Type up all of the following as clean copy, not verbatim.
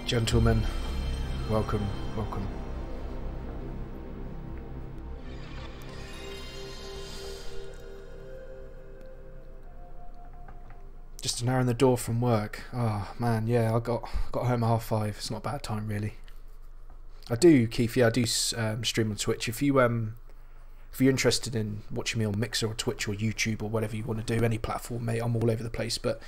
Gentlemen, welcome, welcome. Just an hour in the door from work. Oh man, yeah, I got home at 5:30. It's not a bad time really. I do, Keith. Yeah, I do stream on Twitch. If you're interested in watching me on Mixer or Twitch or YouTube or whatever you want to do, any platform, mate, I'm all over the place. But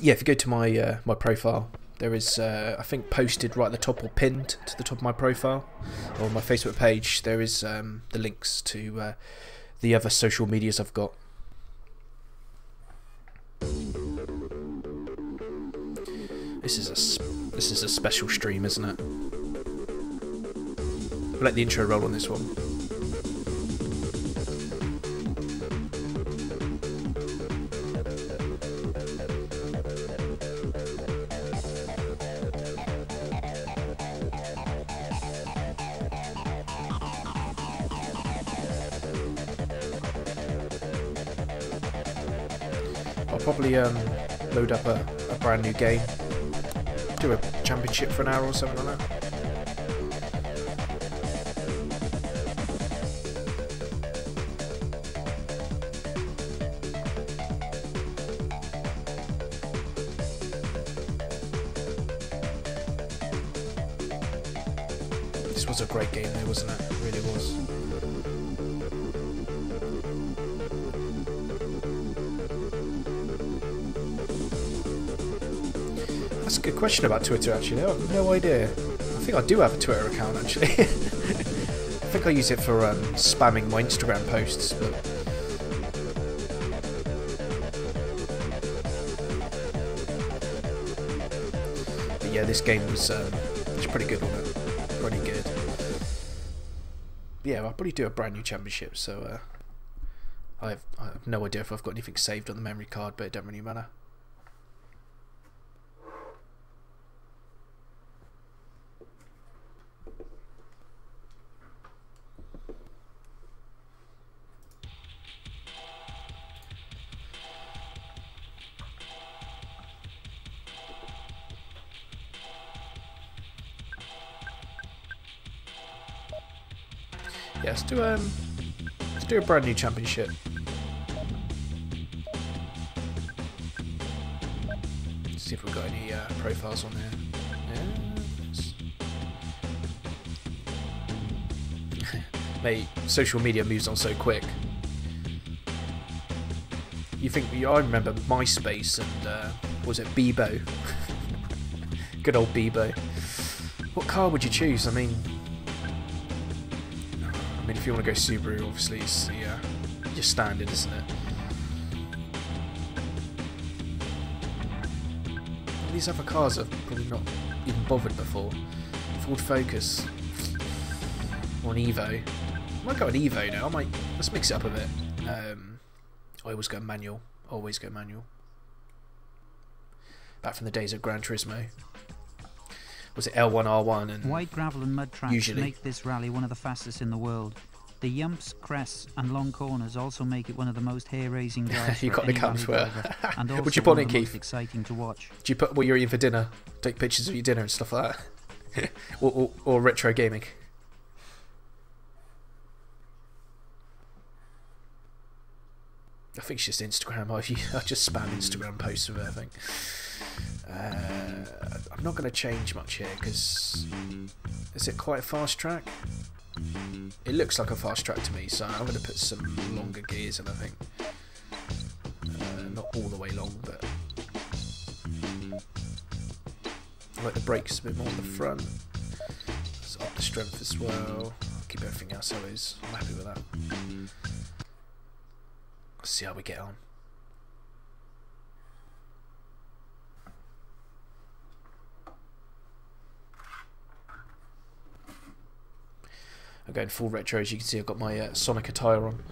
yeah, if you go to my my profile, there is I think posted right at the top or pinned to the top of my profile or my Facebook page, there is the links to the other social medias I've got. This is a special stream, isn't it? I'll let the intro roll on this one. I'll probably load up a brand new game, do a championship for an hour or something like that. This was a great game though, wasn't it? It really was. That's a good question about Twitter actually. I have no idea. I think I do have a Twitter account actually. I think I use it for spamming my Instagram posts, but yeah, this game was pretty good, wasn't it? Pretty good. Yeah, I'll probably do a brand new championship, so I have no idea if I've got anything saved on the memory card, but it doesn't really matter. Yeah, let's do a brand new championship. Let's see if we've got any profiles on there. Yeah. Mate, social media moves on so quick. You think I remember MySpace and was it Bebo? Good old Bebo. What car would you choose? I mean, if you want to go Subaru, obviously it's your standard, isn't it? All these other cars I've probably not even bothered before. Ford Focus or an Evo. I might go an Evo now. Let's mix it up a bit. I always go manual. Always go manual. Back from the days of Gran Turismo. Was it L1, R1 and white gravel and mud tracks make this rally one of the fastest in the world. The yumps, crests and long corners also make it one of the most hair-raising drives. You got the cams for and also what'd you put on it, Keith? Exciting to watch. Do you put what you're eating for dinner? Take pictures of your dinner and stuff like that? or retro gaming? I think it's just Instagram. I just spam Instagram posts with it, I think. I'm not going to change much here because is it quite a fast track? It looks like a fast track to me, so I'm going to put some longer gears in, I think. Not all the way long, but I like the brakes a bit more on the front. Let's up the strength as well. I'll keep everything else how it is. I'm happy with that. Let's see how we get on. I'm going full retro. As you can see, I've got my Sonic attire on.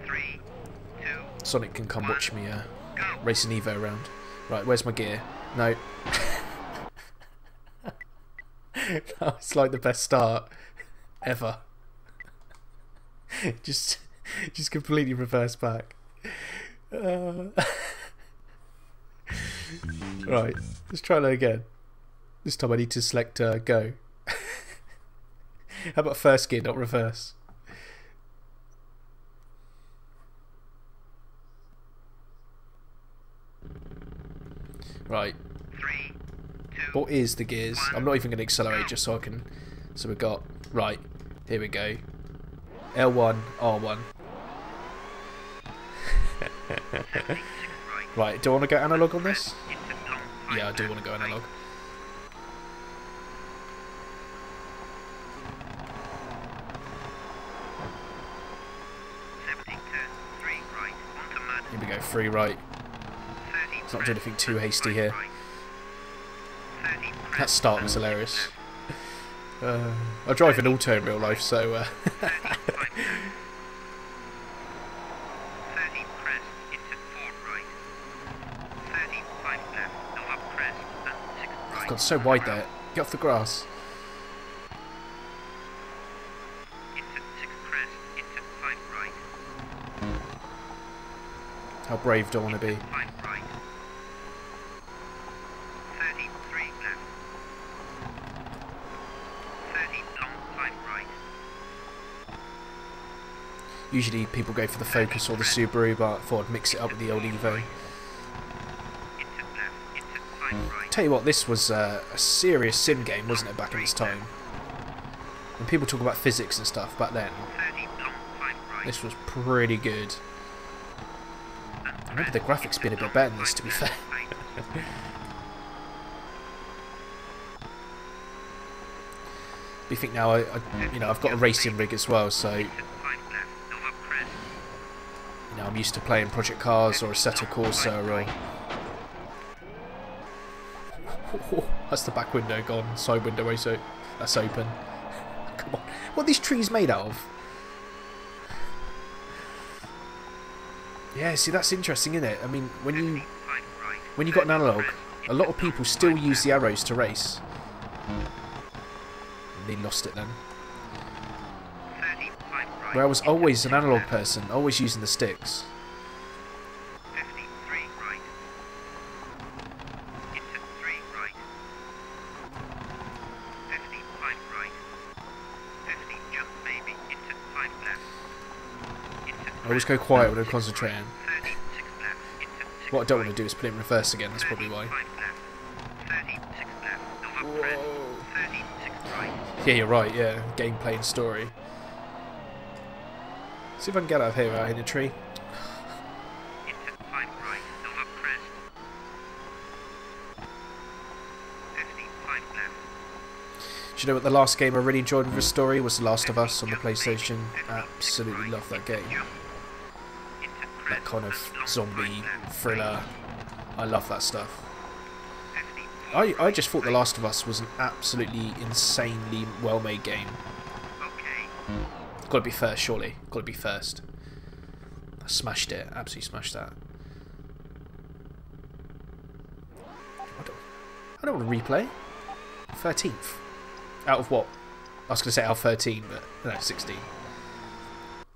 3, 2, Sonic can come watch me race an Evo around. Right, where's my gear? No. It's like the best start ever. just completely reverse back. Right, let's try that again. This time I need to select go. How about first gear, not reverse? Right. 3, 2, what is the gears? I'm not even going to accelerate just so I can. So we've got. Right. Here we go. L1, R1. Right. Do I want to go analog on this? Yeah, I do want to go analog. Here we go, free right. Let's not do anything too hasty here. That start was hilarious. I drive an auto in real life, so I've gone so wide there. Get off the grass. How brave do I want to be? Usually people go for the Focus or the Subaru, but I thought I'd mix it up with the old Evo. Tell you what, this was a serious sim game, wasn't it, back in its time? when people talk about physics and stuff back then, this was pretty good. I remember the graphics being a bit better than this, to be fair. But you think now, I've got a racing rig as well, so I'm used to playing Project Cars or Assetto Corsa or... That's the back window gone, side window that's open. Come on, what are these trees made out of? Yeah, see, that's interesting, isn't it? I mean, when you got an analog, a lot of people still use the arrows to race. They lost it then. Where I was always an analog person, always using the sticks. I always go quiet when I'm concentrating. What I don't want to do is put it in reverse again, that's probably why. Whoa. Yeah, you're right, yeah. Gameplay and story. See if I can get out of here without hitting a tree. Do you know what the last game I really enjoyed with the story was? The Last of Us on the PlayStation. Absolutely love that game. That kind of zombie thriller. I love that stuff. I just thought The Last of Us was an absolutely insanely well-made game. Got to be first, surely. Got to be first. I smashed it. Absolutely smashed that. I don't want to replay. 13th. Out of what? I was going to say out of 13, but no, 16.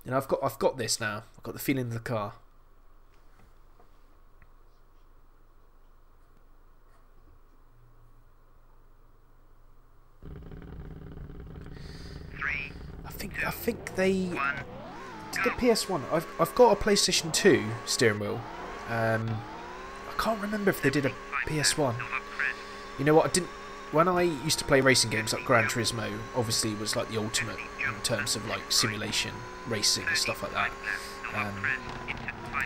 You know, I've got this now. I've got the feeling of the car. I think they did the PS1. I've got a PlayStation 2 steering wheel. I can't remember if they did a PS1. You know what? I didn't. When I used to play racing games like Gran Turismo, obviously it was like the ultimate in terms of like simulation racing and stuff like that.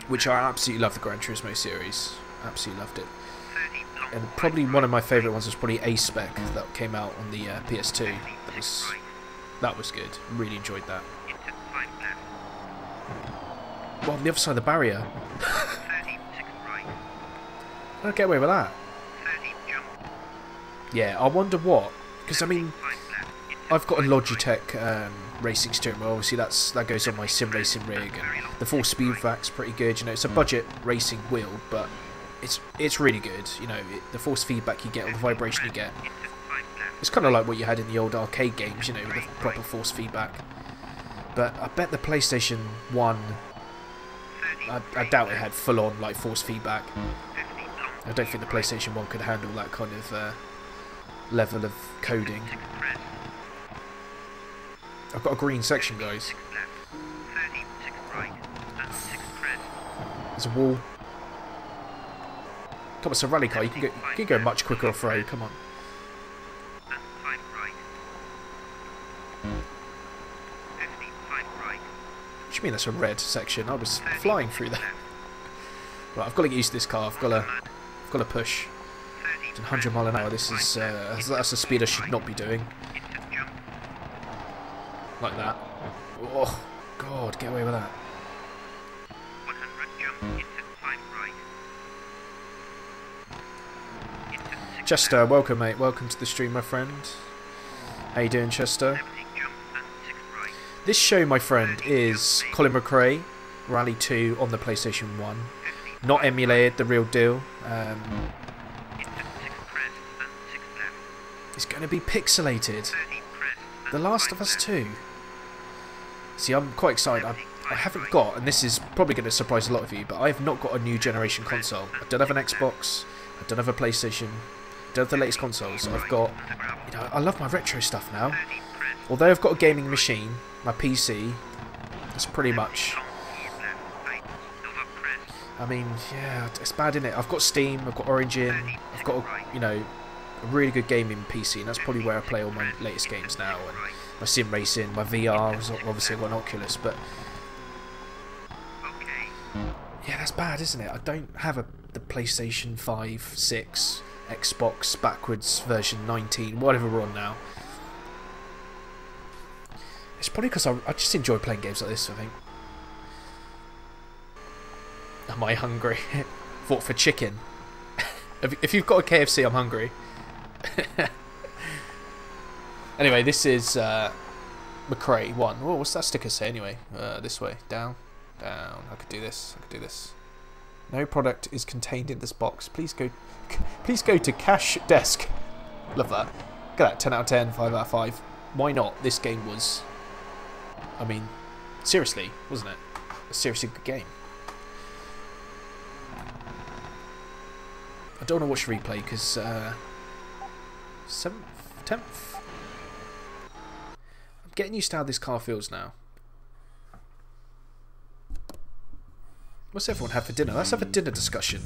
Which I absolutely love the Gran Turismo series. Absolutely loved it. And probably one of my favourite ones was probably A-Spec that came out on the PS2. That was good. Really enjoyed that. Well, on the other side of the barrier. I don't get away with that. Yeah, I wonder what. Because I mean, I've got a Logitech racing steering wheel. Obviously, that goes on my sim racing rig, and the force feedback's pretty good. You know, it's a budget racing wheel, but it's really good. You know, the force feedback you get, or the vibration you get. It's kind of like what you had in the old arcade games, you know, with the proper force feedback. But I bet the PlayStation 1, I doubt it had full-on like force feedback. I don't think the PlayStation 1 could handle that kind of level of coding. I've got a green section, guys. There's a wall. Come on, it's a rally car. You can go much quicker off-road. Come on. What do you mean that's a red section? I was flying through that. Right, I've got to get used to this car. I've got to push. 100 mile an hour. This is that's a speed I should not be doing. Like that. Oh God, get away with that. Chester, welcome, mate. Welcome to the stream, my friend. How you doing, Chester? This show, my friend, is Colin McRae, Rally 2 on the PlayStation 1. Not emulated, the real deal. It's going to be pixelated. The Last of Us 2. See, I'm quite excited. I haven't got, and this is probably going to surprise a lot of you, but I have not got a new generation console. I don't have an Xbox. I don't have a PlayStation. I don't have the latest consoles. I've got, you know, I love my retro stuff now. Although I've got a gaming machine, my PC, that's pretty much... I mean, yeah, it's bad, isn't it? I've got Steam, I've got Origin, I've got, you know, a really good gaming PC, and that's probably where I play all my latest games now. And my sim racing, my VR. Obviously, I've got an Oculus, but yeah, that's bad, isn't it? I don't have the PlayStation 5, 6, Xbox backwards version 19, whatever we're on now. It's probably because I just enjoy playing games like this, I think. Am I hungry? Fought for chicken. If you've got a KFC, I'm hungry. Anyway, this is McRae 1. Oh, what's that sticker say anyway? This way. Down. Down. I could do this. I could do this. No product is contained in this box. Please go to cash desk. Love that. Look at that. 10 out of 10, 5 out of 5. Why not? This game was... I mean, seriously, wasn't it? A seriously good game. I don't want to watch replay because 7th, 10th. I'm getting used to how this car feels now. What's everyone have for dinner? Let's have a dinner discussion.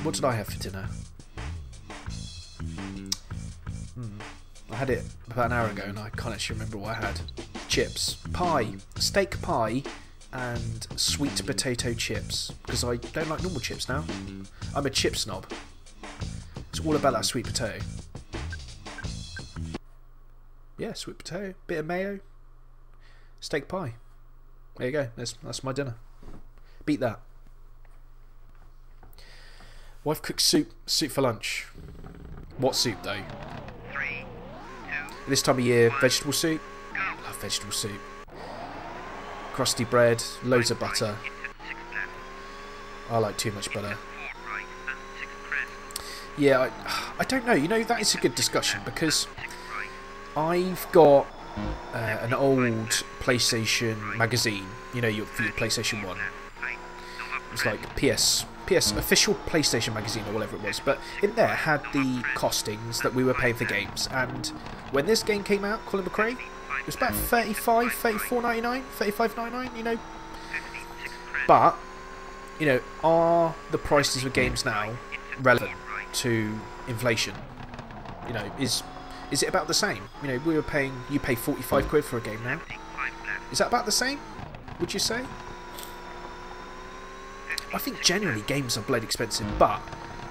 What did I have for dinner? I had it about an hour ago and I can't actually remember what I had. Chips, pie, steak pie, and sweet potato chips. Because I don't like normal chips now. I'm a chip snob. It's all about that sweet potato. Yeah, sweet potato, bit of mayo, steak pie. There you go. That's my dinner. Beat that. Wife cooks soup for lunch. What soup though? 3, 2, This time of year, vegetable soup. I love vegetable soup. Crusty bread, loads of butter. I like too much butter. Yeah, I don't know. You know, that is a good discussion because I've got an old PlayStation magazine. You know, for your PlayStation 1. It was like PS official PlayStation magazine or whatever it was. But in there had the costings that we were paying for games. And when this game came out, Colin McRae, it was about $35, $34.99, $35.99. You know, but you know, are the prices of games now relevant to inflation? You know, is it about the same? You know, you pay 45 quid for a game now. Is that about the same? Would you say? I think generally games are bloody expensive, but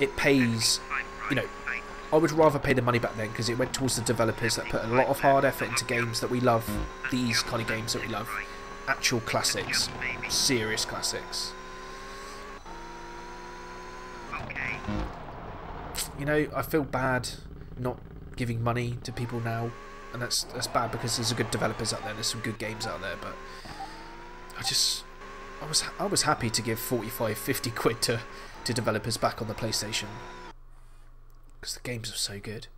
it pays. You know, I would rather pay the money back then because it went towards the developers that put a lot of hard effort into games that we love. These kind of games that we love, actual classics, serious classics. You know, I feel bad not giving money to people now, and that's bad because there's good developers out there, there's some good games out there, but I was happy to give 45, 50 quid to developers back on the PlayStation because the games are so good.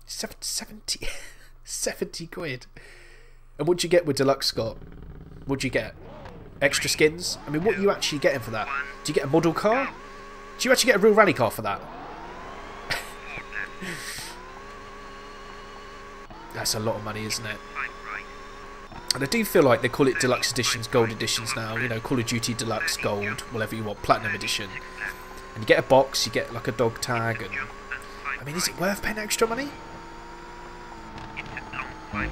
70 quid. And what'd you get with Deluxe, Scott? What'd you get? Extra skins? I mean, what are you actually getting for that? Do you get a model car? Do you actually get a real rally car for that? That's a lot of money, isn't it? And I do feel like they call it deluxe editions, gold editions now. You know, Call of Duty Deluxe, Gold, whatever you want, Platinum Edition. And you get a box, you get like a dog tag, and I mean, is it worth paying extra money? I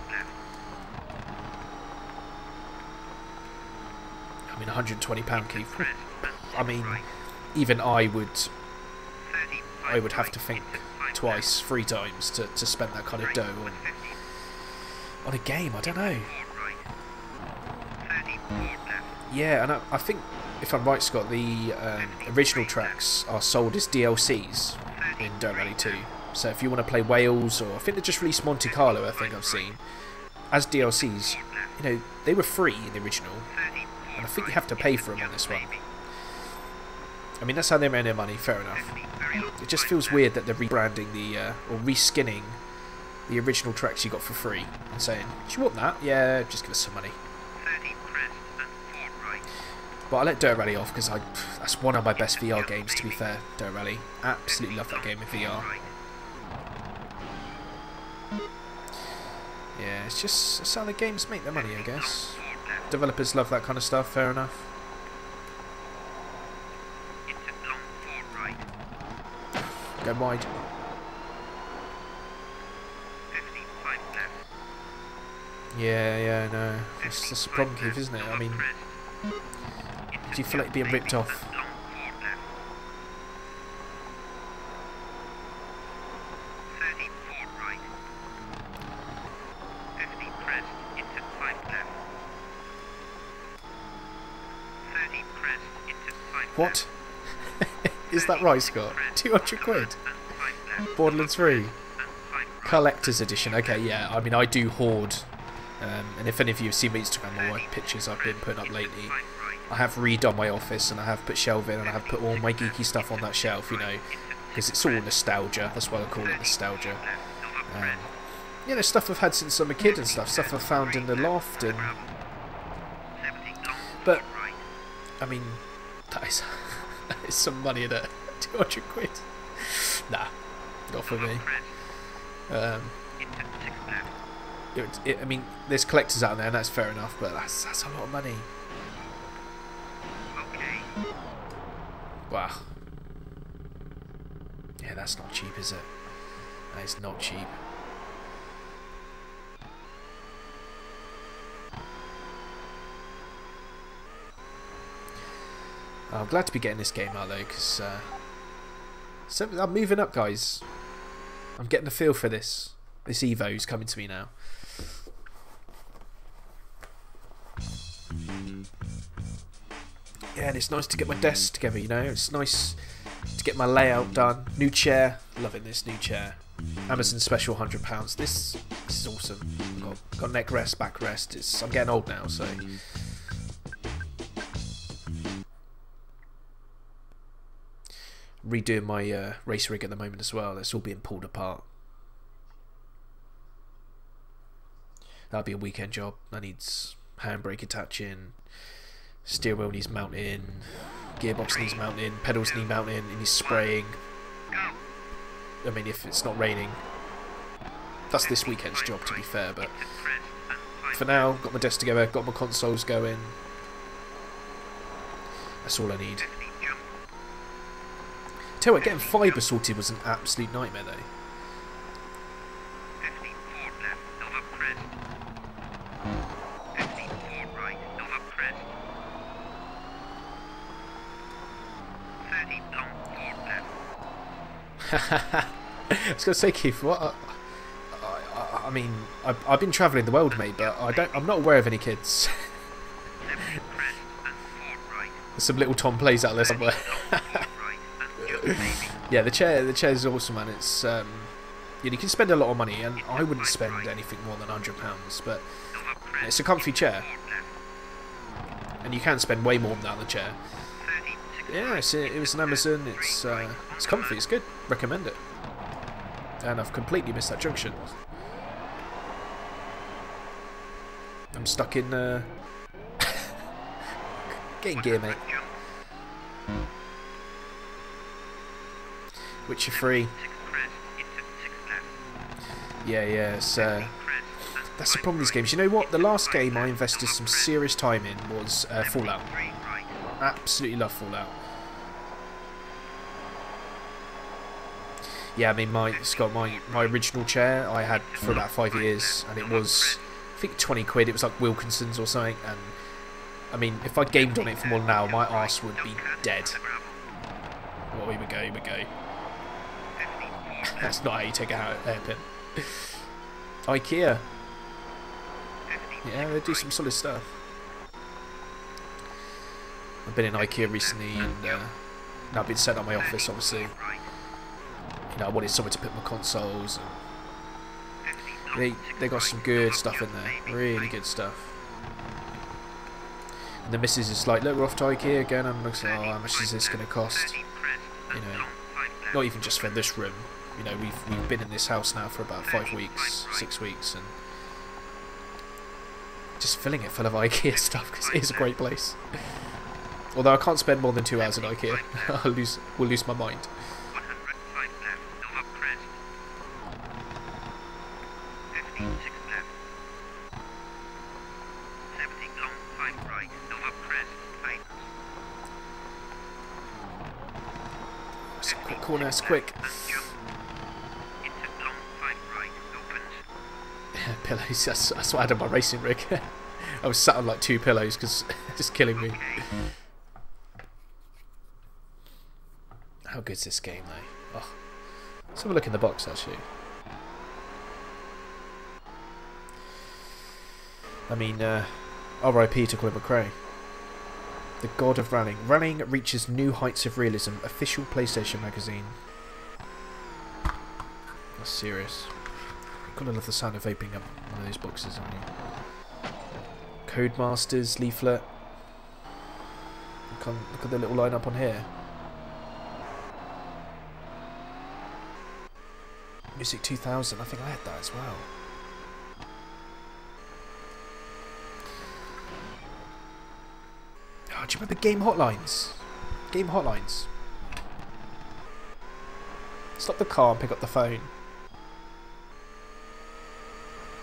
mean, £120, Keith. I mean, even I would have to think twice, 3 times to spend that kind of dough on a game. I don't know. Yeah, and I think, if I'm right, Scott, the original tracks are sold as DLCs in Dirt Rally 2. So if you want to play Wales, or I think they just released Monte Carlo, I think I've seen, as DLCs, you know, they were free in the original. And I think you have to pay for them on this one. I mean, that's how they made their money, fair enough. It just feels weird that they're rebranding or reskinning the original tracks you got for free and saying, do you want that? Yeah, just give us some money. But I let Dirt Rally off because that's one of my best VR games, to be fair, Dirt Rally. Absolutely love that game in VR. Yeah, it's just that's how the games make their money, I guess. Developers love that kind of stuff, fair enough. Go wide. Yeah, no. That's a problem, Keith, isn't it? I mean, do you feel like being ripped off? What? Is that right, Scott? 200 quid? Borderlands 3? Collector's edition. Okay, yeah. I mean, I do hoard. And if any of you have seen my Instagram or pictures I've been putting up lately, I have redone my office and I have put shelving and I have put all my geeky stuff on that shelf, you know, because it's all nostalgia. That's why I call it nostalgia. You know, stuff I've had since I'm a kid and stuff I've found in the loft. And but, I mean, that is some money in it. 200 quid. Nah, not for me. I mean, there's collectors out there, and that's fair enough, but that's a lot of money. Wow. Yeah, that's not cheap, is it? That is not cheap. I'm glad to be getting this game out though, because I'm moving up, guys. I'm getting a feel for this. This Evo's coming to me now. Yeah, and it's nice to get my desk together, you know. It's nice to get my layout done. New chair. Loving this new chair. Amazon special £100. This is awesome. Got neck rest, back rest. I'm getting old now, so... Redoing my race rig at the moment as well. It's all being pulled apart. That'll be a weekend job. That needs handbrake attaching, steering wheel needs mounting, gearbox needs mounting, pedals need mounting, it needs spraying. I mean, if it's not raining, that's this weekend's job, to be fair. But for now, got my desk together, got my consoles going. That's all I need. Tell you what, getting fibre sorted was an absolute nightmare though. I was going to say, Keith, what? I mean, I've been travelling the world, mate, but I'm not aware of any kids. There's some little Tom plays out there somewhere. Yeah, the chair is awesome, man. It's you can spend a lot of money, and I wouldn't spend anything more than £100, but it's a comfy chair, and you can spend way more than that on the chair. Yeah, it was an Amazon. It's comfy. It's good. Recommend it. And I've completely missed that junction. I'm stuck in getting gear, mate. Witcher 3. Yeah, it's, that's the problem with these games. You know what? The last game I invested some serious time in was Fallout. Absolutely love Fallout. Yeah, I mean, it's got my original chair I had for about 5 years, and it was, I think, 20 quid. It was like Wilkinson's or something, and I mean, if I gamed on it for more now, my arse would be dead. Oh, here we go. That's not how you take a hairpin. IKEA. Yeah, they do some solid stuff. I've been in IKEA recently, and now I've been setting up my office, obviously. You know, I wanted somewhere to put my consoles, and they got some good stuff in there, really good stuff. And the missus is like, look, we're off to IKEA again. I'm like, oh, how much is this going to cost? You know, not even just for this room. You know, we've been in this house now for about 5 weeks, 6 weeks, and just filling it full of IKEA stuff because it is a great place. Although I can't spend more than 2 hours at IKEA, we'll lose my mind. It's a quick corner, it's quick. Pillows. That's what I had on my racing rig. I was sat on like 2 pillows because just killing me. How good's this game though? Oh. Let's have a look in the box actually. I mean, R.I.P. to Colin McRae. The god of running. Running reaches new heights of realism. Official PlayStation magazine. That's serious. Gotta love the sound of opening up one of those boxes, haven't you? Codemasters leaflet. Look at the little line up on here. Music 2000. I think I had that as well. Oh, do you remember game hotlines? Game hotlines. Stop the car and pick up the phone.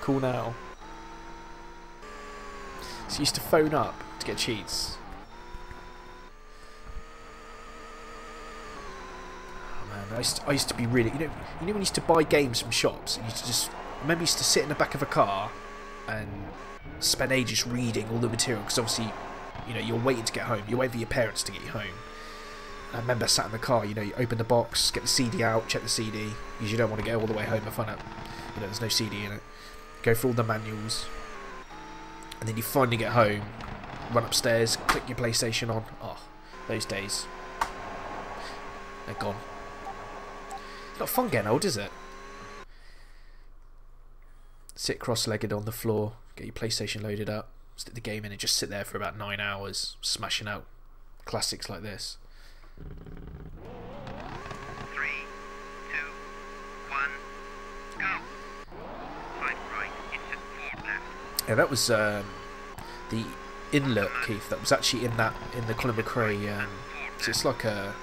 Call now. So you used to phone up to get cheats. Oh man, I used to be really, you know when you used to buy games from shops and you used to just, I remember you used to sit in the back of a car and spend ages reading all the material because obviously, you know, you're waiting to get home. You're waiting for your parents to get you home. And I remember sat in the car, you know, you open the box, get the CD out, check the CD, because you don't want to go all the way home and find out, you know, there's no CD in it. Go through all the manuals. And then you finally get home, run upstairs, click your PlayStation on. Oh, those days. They're gone. It's not fun getting old, is it? Sit cross-legged on the floor, get your PlayStation loaded up, stick the game in and just sit there for about 9 hours, smashing out classics like this. 3, 2, 1, go. 5 right into 4 left. Yeah, that was the inlet, Keith. That was actually in the Colin McRae. So it's like a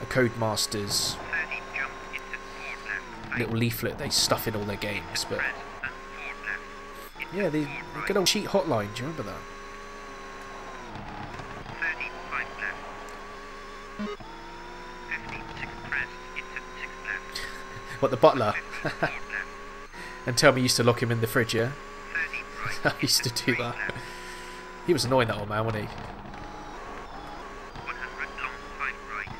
Codemasters 30, jump into 4 left. little leaflet they stuff in all their games. But yeah, the good old cheat hotline. Do you remember that? 35 left. 56 press into 6 left. What, the butler? 4 left. And tell me you used to lock him in the fridge, yeah? 30 right. I used to do that. He was annoying, that old man, wasn't he? 100 long 5 right.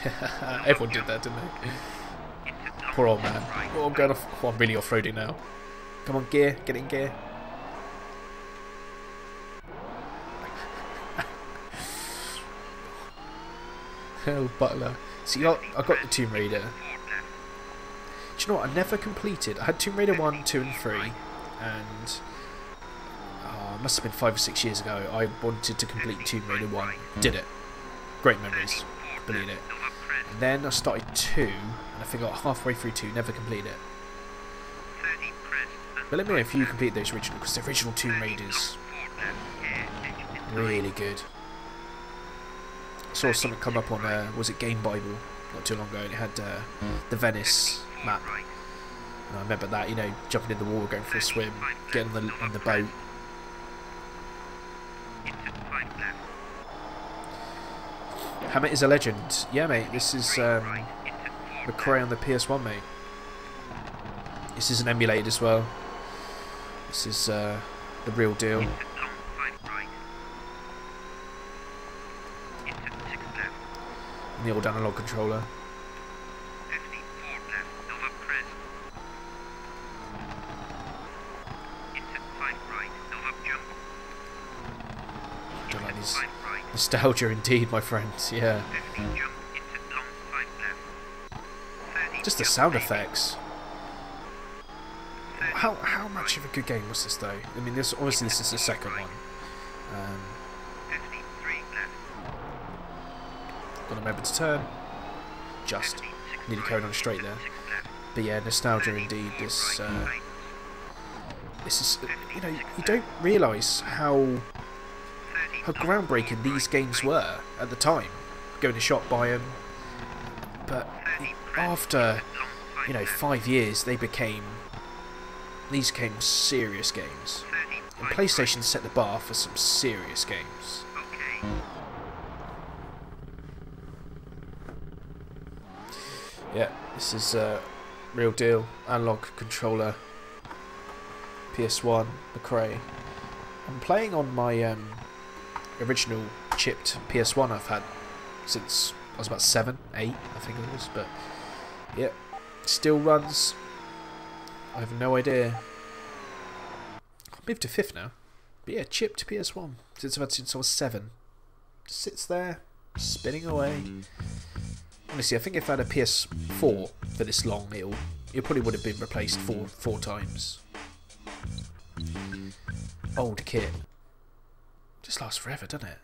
8. Everyone did that, didn't they? Poor old man. Oh, I'm going off. Oh, I'm really off-roading now. Come on, gear. Get in gear. Oh, butler. See, I got the Tomb Raider. Do you know what? I never completed. I had Tomb Raider 1, 2 and 3. And it must have been 5 or 6 years ago. I wanted to complete Tomb Raider 1. Did it. Great memories. Completed it. And then I started 2, and I think I got halfway through 2, never completed it. But let me know if you complete those original, because the original Tomb Raiders, really good. I saw something come up on, was it Game Bible, not too long ago, and it had the Venice map. And I remember that, you know, jumping in the water, going for a swim, getting on the boat. Hammett is a legend. Yeah, mate, this is McRae on the PS1, mate. This is an emulated as well. This is the real deal. And the old analog controller. Don't like these. Nostalgia indeed, my friends, yeah. Just the sound effects. How much of a good game was this though? I mean, obviously this is the second one. Got to remember to turn. Just nearly carried on straight there. But yeah, nostalgia indeed. This is, you know, you don't realise how groundbreaking these games were at the time. Going to shop, buy them. But after, you know, 5 years, these became serious games. And PlayStation set the bar for some serious games. Yeah, this is a real deal. Analog controller, PS1, McRae. I'm playing on my original chipped PS1 I've had since I was about 7, 8, I think it was. But yeah, still runs. I have no idea. I've moved to 5th now. But yeah, chipped PS1 since I've had since I was 7. Just sits there, spinning away. Honestly, I think if I had a PS4 for this long, it probably would have been replaced four times. Old kit. Just lasts forever, doesn't it?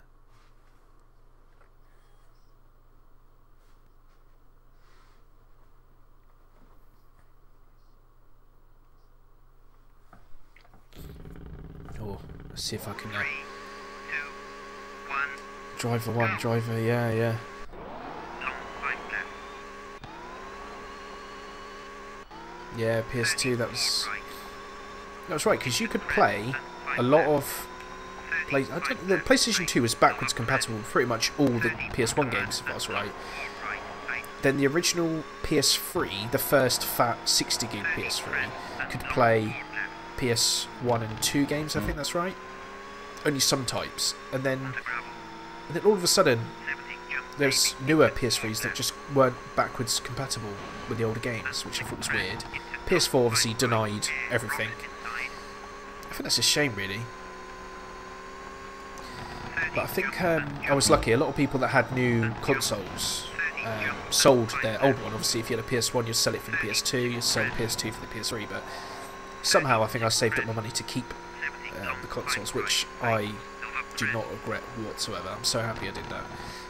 Oh, let's see if I can. 3, 2, 1. Driver 1, driver, yeah. Long 5 left. Yeah, PS2. That was right, because you could play a lot of. The PlayStation 2 was backwards compatible with pretty much all the PS1 games, if I was right. Then the original PS3, the first fat 60 gig PS3, could play PS1 and 2 games, I think that's right. Only some types. And then all of a sudden, there's newer PS3s that just weren't backwards compatible with the older games, which I thought was weird. PS4 obviously denied everything. I think that's a shame, really. But I think I was lucky. A lot of people that had new consoles sold their old one. Obviously, if you had a PS1, you'd sell it for the PS2. You'd sell the PS2 for the PS3. But somehow, I think I saved up my money to keep the consoles, which I do not regret whatsoever. I'm so happy I did that.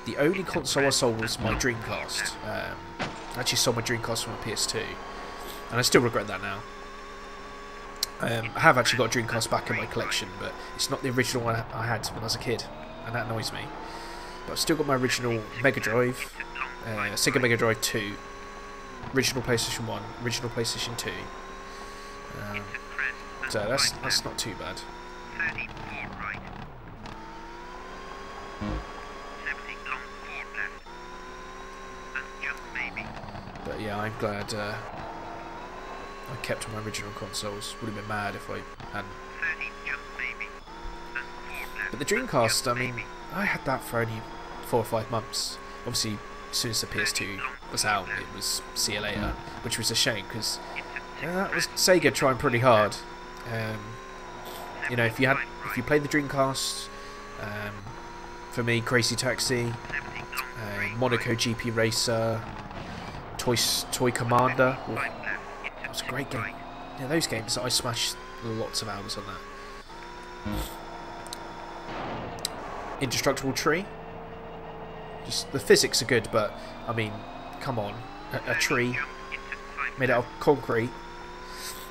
The only console I sold was my Dreamcast. I actually sold my Dreamcast from a PS2, and I still regret that now. I have actually got a Dreamcast back in my collection, but it's not the original one I had when I was a kid, and that annoys me. But I've still got my original Mega Drive, Sega Mega Drive 2, original PlayStation 1, original PlayStation 2. So that's not too bad. 30 right. 70 long 4 left. And just maybe. But yeah, I'm glad I kept my original consoles. Would have been mad if I hadn't. 30 just maybe. And 4 left. But the Dreamcast, I mean, I had that for only 4 or 5 months. Obviously, as soon as the PS2 was out, it was see you later, which was a shame because that was Sega trying pretty hard. You know, if you played the Dreamcast, for me, Crazy Taxi, Monaco GP Racer, Toy Commander. Oh, that was a great game. Yeah, those games, I smashed lots of hours on that. Indestructible Tree. Just the physics are good, but I mean, come on, a tree made out of concrete.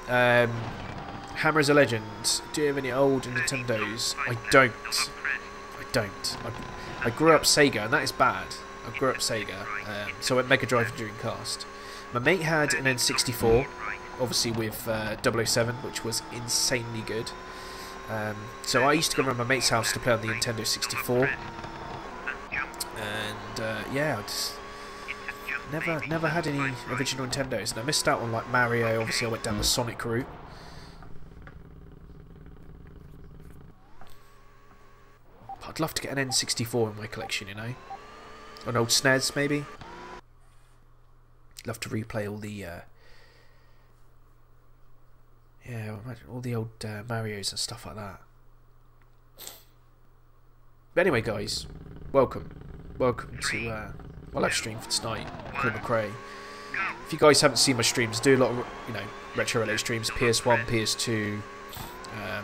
Hammer is a Legend. Do you have any old Nintendos? I don't. I grew up Sega, and that is bad. I grew up Sega, so I went Mega Drive and Dreamcast. My mate had an N64, obviously with 007, which was insanely good. So I used to go around my mate's house to play on the Nintendo 64. And yeah, I just never had any original Nintendos, and I missed out on like Mario. Obviously, I went down the Sonic route. I'd love to get an N64 in my collection, you know, an old SNES maybe. Love to replay all the yeah, all the old Marios and stuff like that. But anyway, guys, welcome to my live stream for tonight, Colin McRae. If you guys haven't seen my streams, I do a lot of, you know, retro related streams, PS1, PS2,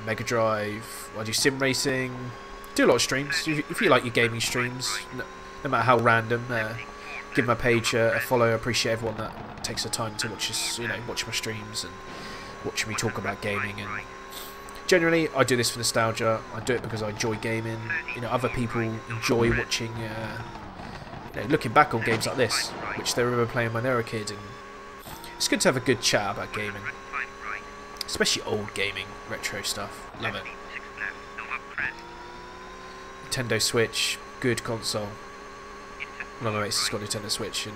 Mega Drive. I do sim racing. Do a lot of streams. If you like your gaming streams, no matter how random, give my page a follow. I appreciate everyone that takes the time to watch us, you know, watch my streams and watch me talk about gaming. And generally, I do this for nostalgia. I do it because I enjoy gaming. You know, other people enjoy watching, you know, looking back on games like this, which they remember playing when they were a kid. And it's good to have a good chat about gaming, especially old gaming, retro stuff. Love it. Nintendo Switch, good console. One of my mates has got a Nintendo Switch, and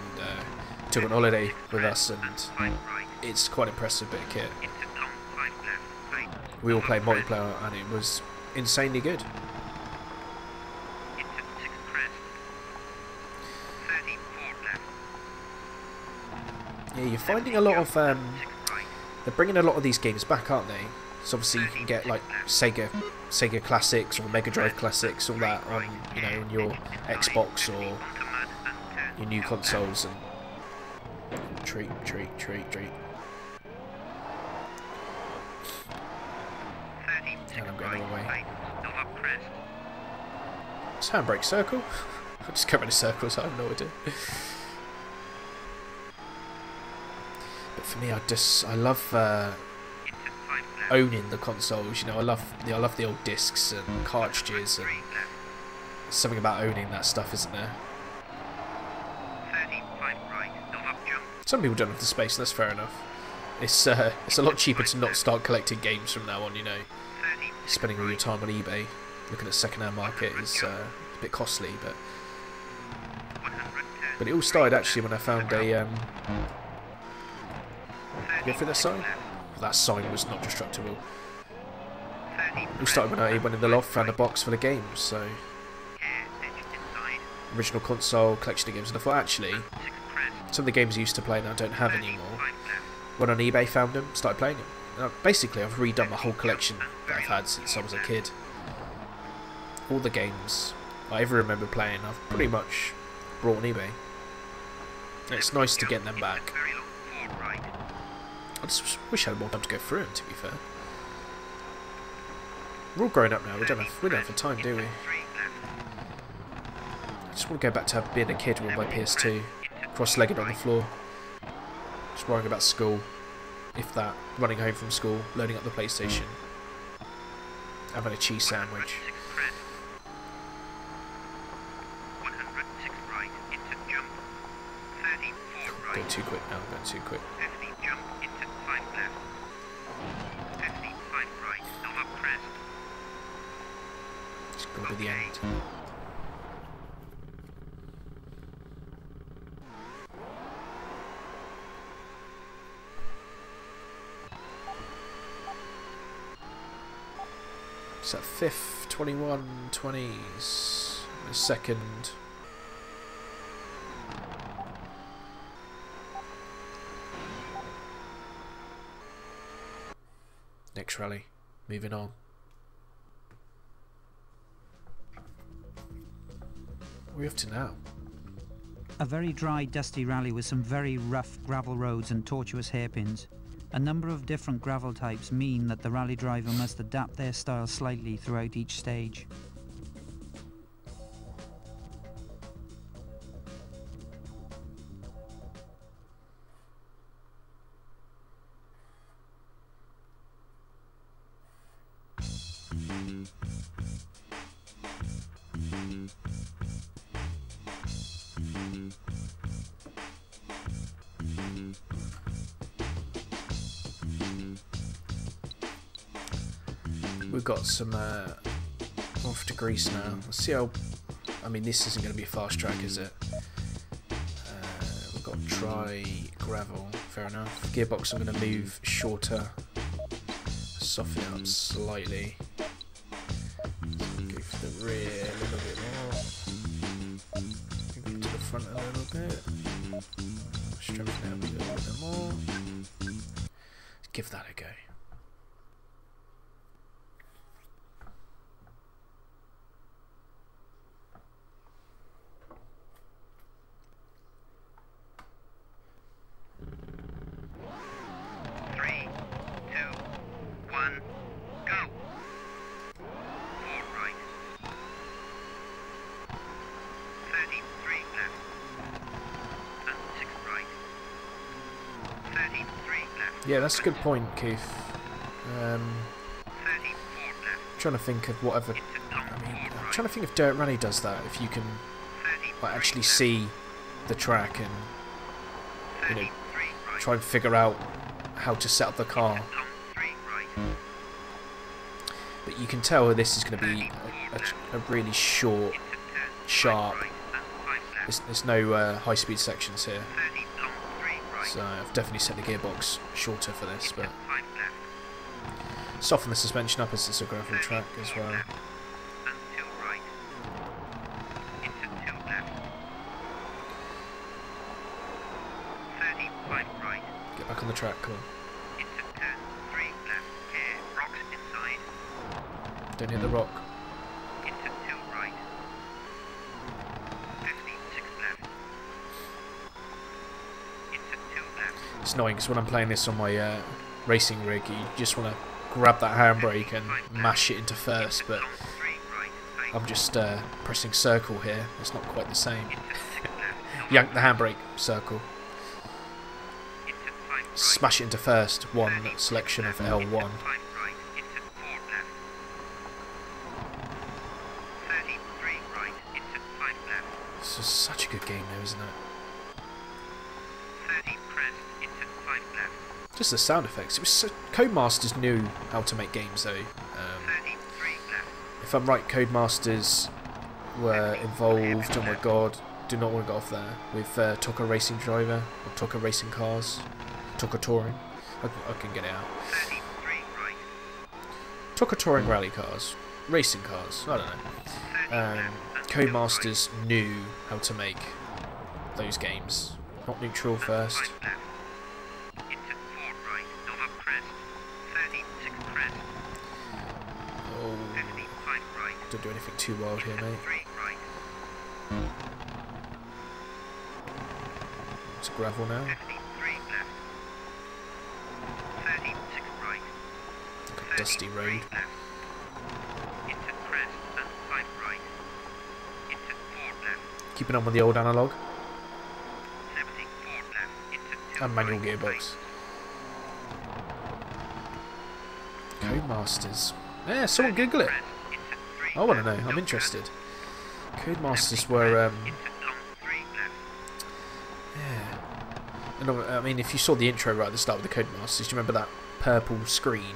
took on holiday with us, and it's quite an impressive bit of kit. We all played multiplayer, and it was insanely good. Yeah, you're finding a lot of they're bringing a lot of these games back, aren't they? So obviously you can get like Sega Classics or Mega Drive Classics, all that on, you know, on your Xbox or your new consoles. And treat. And I'm going the wrong way. It's handbrake circle. I'm just going in circles. I have no idea. But for me, I love owning the consoles. You know, I love the old discs and cartridges, and there's something about owning that stuff, isn't there? Some people don't have the space. That's fair enough. It's a lot cheaper to not start collecting games from now on. You know, spending all your time on eBay looking at the second-hand market is a bit costly, but it all started actually when I found a go through that sign? That sign was not destructible. We started when I went in the loft, found a box full of games, so original console, collection of games, and I thought actually some of the games I used to play now I don't have anymore. Went on eBay, found them, started playing them. Basically I've redone my whole collection that I've had since I was a kid. All the games I ever remember playing I've pretty much brought on eBay. And it's nice to get them back. I just wish I had more time to go through them, to be fair. We're all grown up now, we don't have the time, do we? I just want to go back to being a kid with my PS2, cross-legged on the floor, just worrying about school, if that, running home from school, loading up the PlayStation, having a cheese sandwich. Going too quick now, going too quick. It's going to be the end. It's that fifth, 21, 20s, a second. Next rally, moving on. What are we up to now? A very dry, dusty rally with some very rough gravel roads and tortuous hairpins. A number of different gravel types mean that the rally driver must adapt their style slightly throughout each stage. We've got some off to Greece now. Let's see how. I mean, this isn't going to be a fast track, is it? We've got dry gravel. Fair enough. Gearbox, I'm going to move shorter, soften it up slightly. Go for the rear a little bit more. Go to the front a little bit. Strengthen it up a little bit more. Let's give that a go. Yeah, that's a good point, Keith. Trying to think of whatever. I'm trying to think if Dirt Rally does that. If you can like, actually see the track and try and figure out how to set up the car. But you can tell this is going to be a really short, sharp. There's no high-speed sections here. So I've definitely set the gearbox shorter for this, but 5 left. soften the suspension up as it's a gravel track as well. And 2 right. Into 2 left. 35 right. Get back on the track, come on. Into turn 3 left. Here, rocks inside. Don't hit the rock. Into 2 right. 56 left. Into 2 left. It's annoying because when I'm playing this on my racing rig, you just want to grab that handbrake and mash it into first, but Long 3 right. Tight. I'm just pressing circle here. It's not quite the same. Into 6 left. Yank the handbrake, circle. Into 5 right. Smash it into first, one selection of L1. 5 right. Into 4 left. 33 right. Into 5 left. This is such a good game though, isn't it? 30 press. Into 5 left. Just the sound effects. It was so, Codemasters knew how to make games though. 33 left. If I'm right, Codemasters were involved. Oh my god, do not want to go off there with Toka Racing Driver or Toka Racing Cars, Toka Touring. I can get it out. 33 right. Toka Touring Rally Cars, Racing Cars. I don't know. 30 left. And Codemasters knew how to make those games. Not neutral first. 5 left. Into 4 right. Over press. 36 press. Oh, 55 right. don't do anything too wild here, mate. 3 right. It's gravel now. 53 left. 36 right. Like a dusty 33 road. left. Into crest and 5 right. Into 4 left. Keeping on with the old analog 74 left. Into 2 and manual right. gearbox. Codemasters. Yeah, someone Google it. Crest into 3 I want to left. know. I'm No interested. crest. Codemasters 70 were. crest into long 3 left. Yeah. And I mean, if you saw the intro right at the start with the Codemasters, do you remember that purple screen?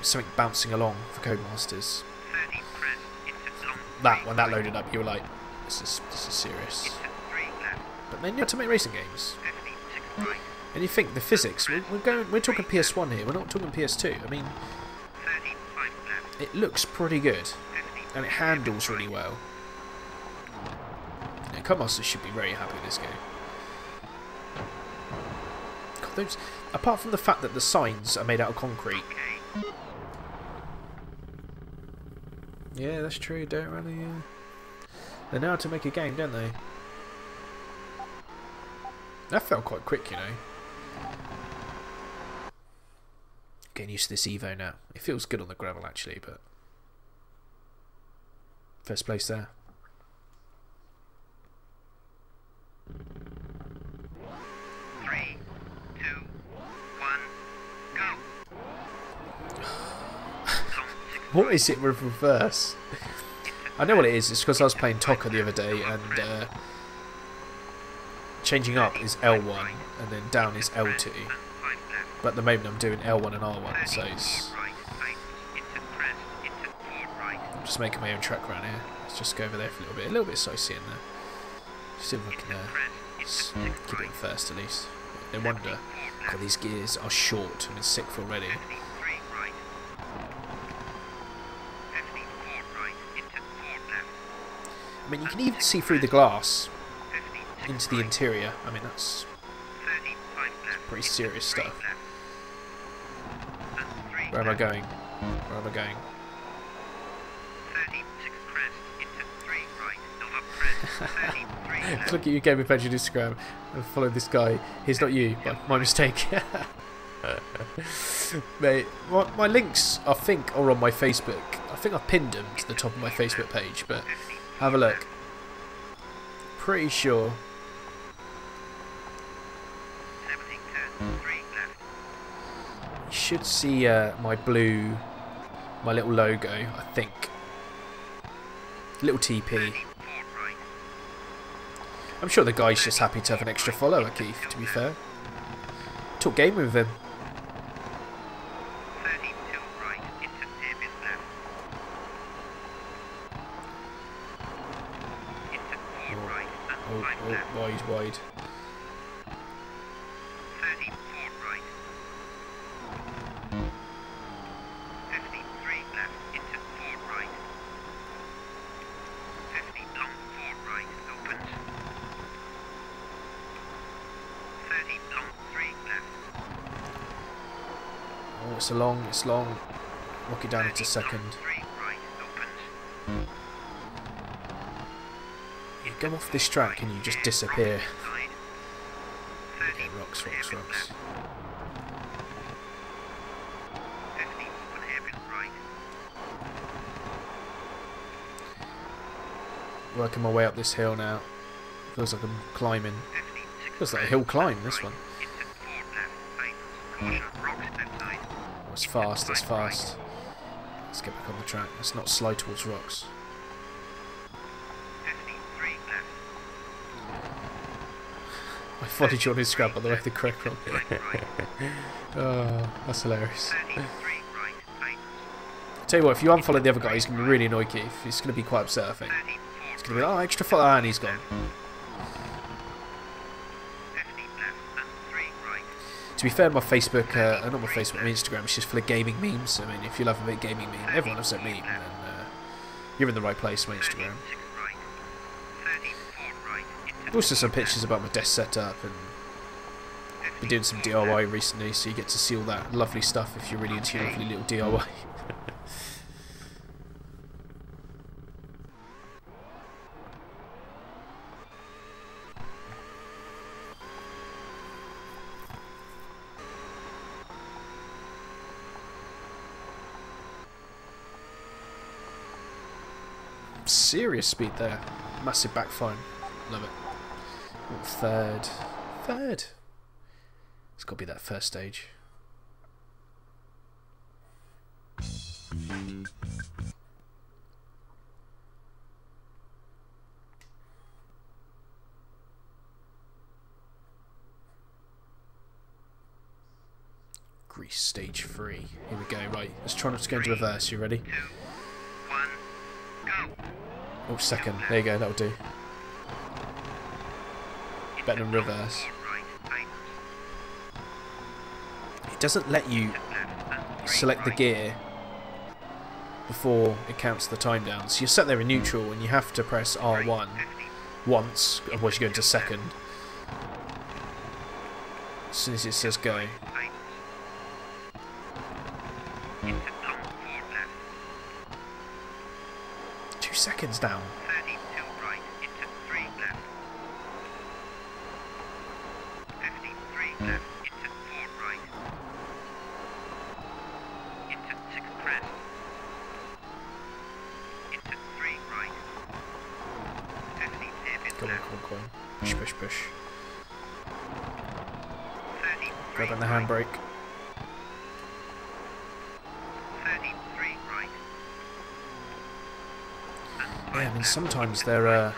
Something bouncing along for Codemasters. 30 crest into long That 3 when that right. loaded up, you were like, this is serious. Into 3 left. But they knew how to make racing games. 56 right. And you think the physics? We're talking PS1 here. We're not talking PS2. I mean, 35 left. it looks pretty good, 50 and it handles really well. Yeah, Codemasters should be very happy with this game. God, those, apart from the fact that the signs are made out of concrete. Okay. Yeah, that's true. Don't really. They know how to make a game, don't they? That felt quite quick, you know. Getting used to this Evo now. It feels good on the gravel actually, but first place there. Three, two, one, go. What is it with reverse? I know what it is. It's because I was playing Toka the other day, and changing up is L1, and then down is L2. But at the moment I'm doing L1 and R1, so it's, I'm just making my own track around here. Let's just go over there for a little bit spicy in there. Just see if I can keep it in first at least. No wonder, God, these gears are short and it's sixth already. I mean, you can even see through the glass into the interior. I mean, that's pretty serious stuff. Where am I going? Where am I going? Look at you, gave me a page on Instagram and follow this guy. He's not you, but my mistake. Mate, my links, I think, are on my Facebook. I think I've pinned them to the top of my Facebook page, but have a look. Pretty sure. You should see my little logo, I think. Little TP. I'm sure the guy's just happy to have an extra follower, Keith, to be fair. Talk game with him. Oh, wide. 50 4 right. 53 left into 4 right. 50 long 4 right opens. 30 long 3 left. Oh, it's long, it's long. Walk it down into 30 long second. 3 right opens. You go off this track and you just disappear. Side. Okay, rocks, rocks, rocks. 50 open hairpin right. Working my way up this hill now. Feels like I'm climbing. 50 6 Feels like a hill climb, this one. into 4 left. Tightens. Caution rocks outside. Oh, it's fast, it's fast. Let's get back on the track. Let's not slide towards rocks. 53 left. I followed you on Instagram by the way, the correct one. Right. Oh, that's hilarious. 33 right. Tightens. Tell you what, if you unfollow the other guy, he's going to be really annoyed, Keith. He's going to be quite upset, I think. 34 He's going to be like, oh, extra follow, and he's gone. 50 left and 3 right. To be fair, my Facebook, not my Facebook, my Instagram is just full of gaming memes. I mean, if you love a bit of gaming meme, everyone loves that meme, then you're in the right place, my Instagram. 6 right. 34 right. Into Also some pictures about my desk setup, and been doing some DIY recently, so you get to see all that lovely stuff if you're really into your lovely little DIY. Serious speed there. Massive backfire. Love it. Oh, third. Third. It's got to be that first stage. Grease stage 3. Here we go. Right, let's try not to go into reverse. You ready? 2 1 go. Oh, second. There you go. That'll do. Better than reverse. 4 right. Tightens. It doesn't let you Left and 3 select the right. gear before it counts the time down. So you're set there in neutral and you have to press R1 50 once, otherwise you go into second. As soon as it says go. tightens. Into long 4 left. 2 seconds down. 32 right. Into 3 left. 53 left. Into 4 right. Into 6 crest. Into 3 right. 50 hairpin Go on, left. go on, go on. Push, push, push. 33 Grab on the right. handbrake. 33 right. And Yeah, I mean, sometimes they're, oh,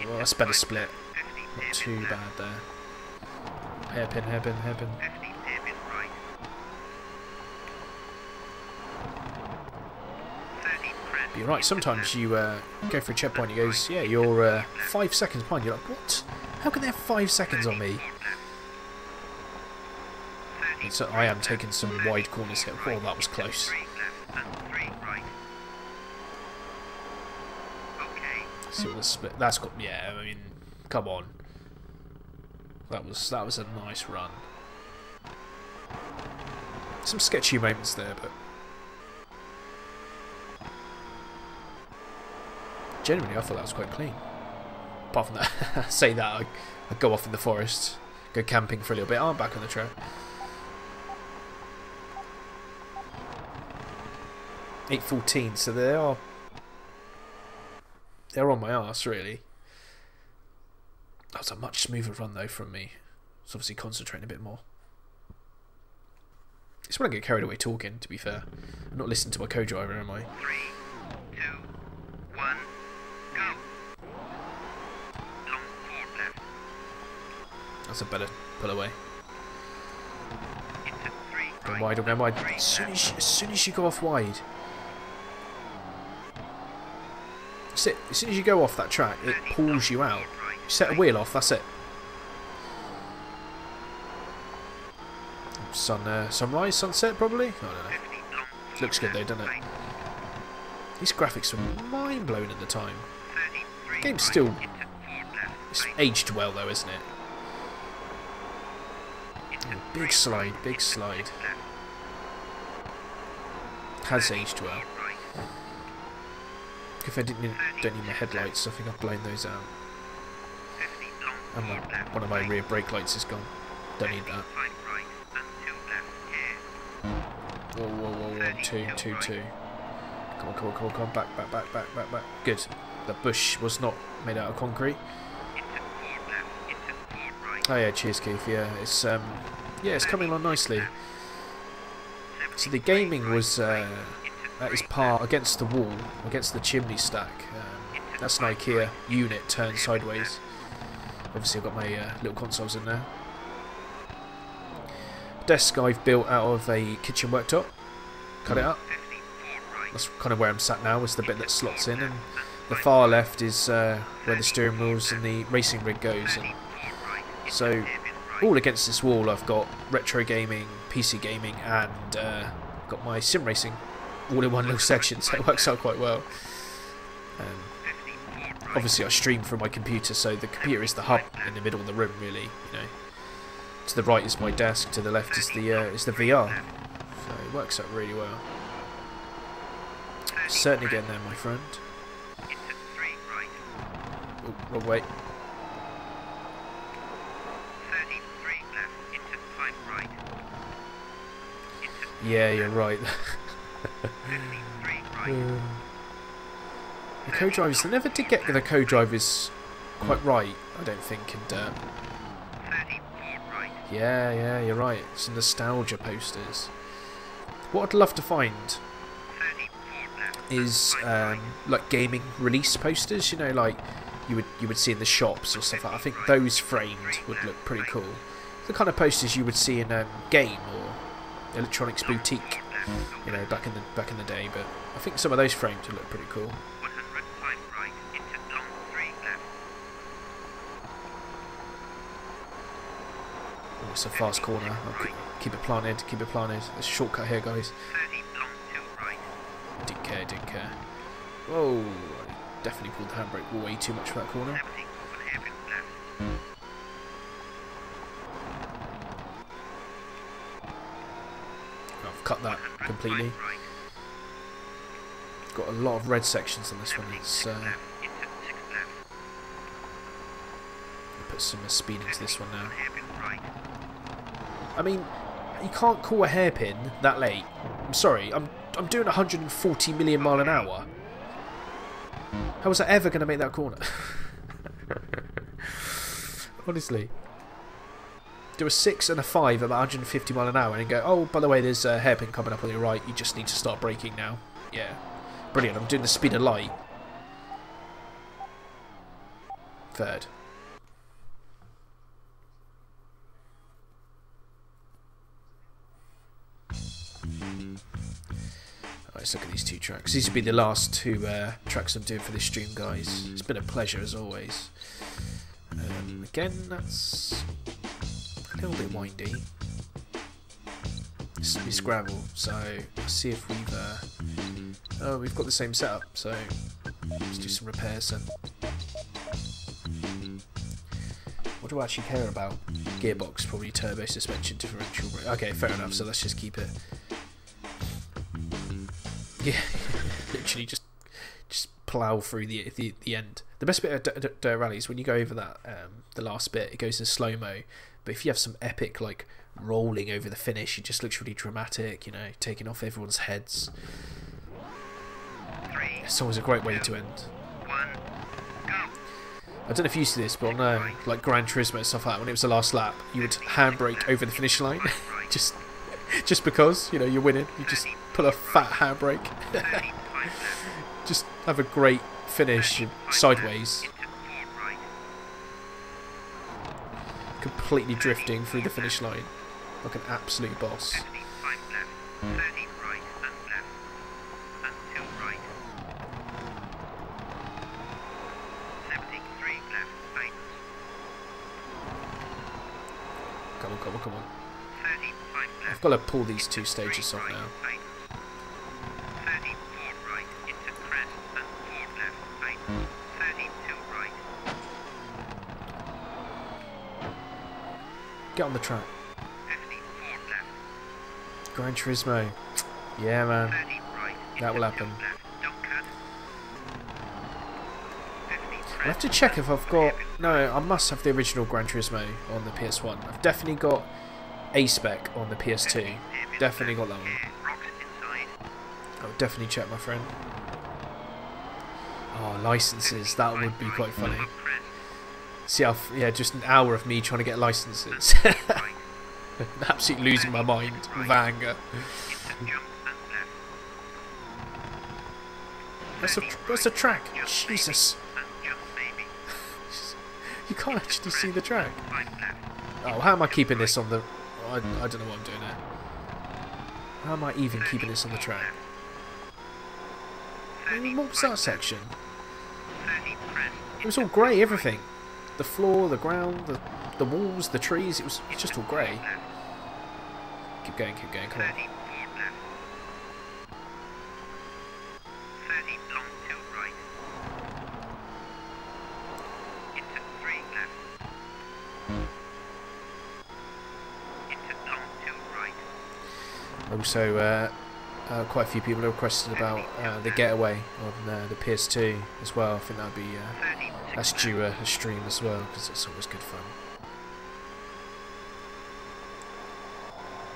well, that's better split. 50 Not too hairpin bad left. there. Hairpin, hairpin, hairpin. 50 hairpin right. 30 crest. But you're right, sometimes you go for a checkpoint and it goes, yeah, you're 5 seconds behind. You're like, what? How can they have 5 seconds on me? And so I am taking some wide corners here. Oh, that was close. 3 left and 3 right. Okay. See what the split. That's got. Yeah, I mean, come on. That was a nice run. Some sketchy moments there, but generally I thought that was quite clean. Apart from that, say that I go off in the forest, go camping for a little bit. Oh, I'm back on the track. 8:14, so they're on my arse really. That was a much smoother run though from me. It's obviously concentrating a bit more. It's when I get carried away talking, to be fair. I'm not listening to my co-driver, am I? 3 2 1 go. Long 4 left. That's a better pull away. Into 3 Go right. wide, or go wide. Three As soon as you go off wide. That's it. As soon as you go off that track, it pulls you out. You set a wheel off, that's it. sunrise, sunset probably. I don't know. Looks good though, doesn't it? These graphics were mind blowing at the time. The game's still it's aged well though, isn't it? Oh, big slide, big slide. Has aged well. If I don't need my headlights, I think I've blown those out. And one of my rear brake lights is gone. Don't need that. Whoa, whoa, whoa, whoa. Two. Come on. Back. Good. The bush was not made out of concrete. Oh yeah, cheers Keith. Yeah, it's coming along nicely. So the gaming was at its part against the wall, against the chimney stack. That's an IKEA unit turned sideways. Obviously I've got my little consoles in there. Desk I've built out of a kitchen worktop. Cut it up. That's kind of where I'm sat now, is the bit that slots in, and the far left is where the steering wheels and the racing rig goes. And so all against this wall I've got retro gaming, PC gaming, and got my sim racing all in one little section, so it works out quite well. Obviously I stream from my computer, so the computer is the hub in the middle of the room really, you know. To the right is my desk, to the left is the VR. So it works out really well. Certainly getting there, my friend. Oh, wrong way. Yeah, you're right. The co-drivers, they never did get the co-drivers quite right, I don't think, in Dirt. Yeah, you're right. It's nostalgia posters. What I'd love to find is like gaming release posters, you know, like you would see in the shops or stuff like that. I think those framed would look pretty cool. The kind of posters you would see in Game or Electronics Boutique, you know, back in the day. But I think some of those framed would look pretty cool. Oh, it's a fast corner. I'll keep it planted. Keep it planted. There's a shortcut here, guys. Didn't care. Whoa! I definitely pulled the handbrake way too much for that corner. I've cut that completely. Got a lot of red sections on this one. It's put some speed into this one now. I mean, you can't call a hairpin that late. I'm sorry. I'm doing 140 million mile an hour. How was I ever going to make that corner? Honestly. Do a 6 and a 5 at 150 mile an hour and go, oh, by the way, there's a hairpin coming up on your right. You just need to start braking now. Yeah. Brilliant. I'm doing the speed of light. Third. Let's look at these two tracks. These will be the last two tracks I'm doing for this stream, guys. It's been a pleasure as always. Again, that's a little bit windy. It's gravel, so let's see if we've got the same setup. So let's do some repairs and. What do I actually care about? Gearbox, probably turbo, suspension, differential. Okay, fair enough. So let's just keep it. Yeah, literally just plough through the end. The best bit of Dirt Rally is when you go over that the last bit, it goes in slow-mo. But if you have some epic like rolling over the finish, it just looks really dramatic, you know, taking off everyone's heads. It's always a great way to end. I don't know if you see this, but on like Gran Turismo and stuff like that, when it was the last lap, you would handbrake over the finish line, just because, you know, you're winning. You just put a fat handbrake. Just have a great finish sideways. Completely drifting through the finish line like an absolute boss. Come on. I've got to pull these 2 stages off now. 34 right into crest and 4 left, tightens. 32 right. Get on the track. 54 left. Gran Turismo. Yeah, man. 30 right. That will happen. Left, don't cut. 50 I'll have to check if I've got... No, I must have the original Gran Turismo on the PS1. I've definitely got A-Spec on the PS2. Definitely got that one. Rocks inside. I'll definitely check, my friend. Oh, licenses. That would be quite funny. See how... Yeah, just an hour of me trying to get licenses. Absolutely losing my mind with anger. Where's the track? Jesus. You can't actually see the track. Oh, how am I keeping this on the... I don't know what I'm doing there. How am I even keeping this on the track? What was that section? It was all grey, everything. The floor, the ground, the walls, the trees, it's just all grey. Keep going, come on. 30 long to right. Into 3 left. Into long to right. Also, quite a few people have requested about the Getaway on the PS2 as well. I think that'd be that's due a stream as well, because it's always good fun.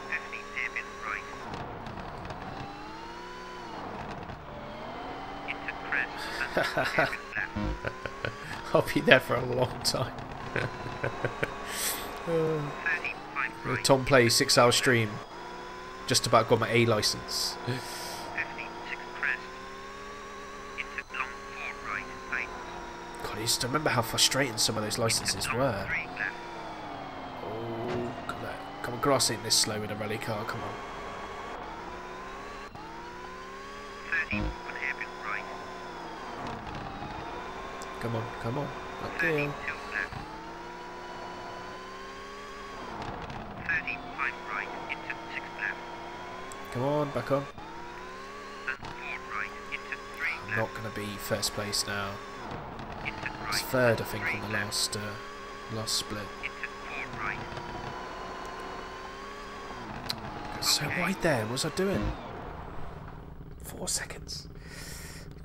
50 hairpin right. Into crest and hairpin left. I'll be there for a long time. 35 right. Tom plays 6-hour stream. Just about got my A license. 56 crest. Into long 4 right. Tightens. God, I used to remember how frustrating some of those licenses were. 3 left. Oh, come on, grass ain't this slow in a rally car. Come on. 31 hairpin right. Come on. Up there. 32 left. 35 right into 6 left. Come on, back on. And 4 right into 3 I'm left. not going to be first place now. Into It's right. third, I think, 3 on the left. last split. Into 4 right. So wide there. What was I doing? 4 seconds.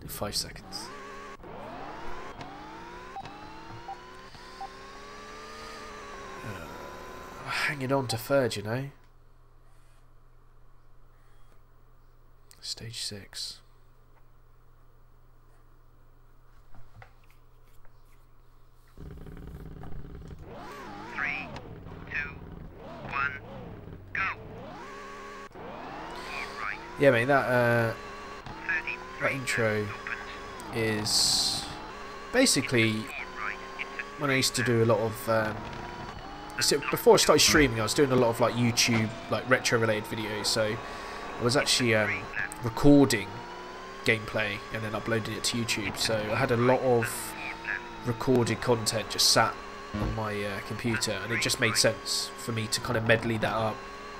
5 seconds. Hanging on to third, you know. Stage 6. Three, two, one, go. 4 right. Yeah, mate. That 33 intro opens. is basically 4 right into when I used to do a lot of. So before I started streaming, I was doing a lot of like YouTube, like retro-related videos. So I was actually recording gameplay and then uploading it to YouTube. So I had a lot of recorded content just sat on my computer, and it just made sense for me to kind of medley that up,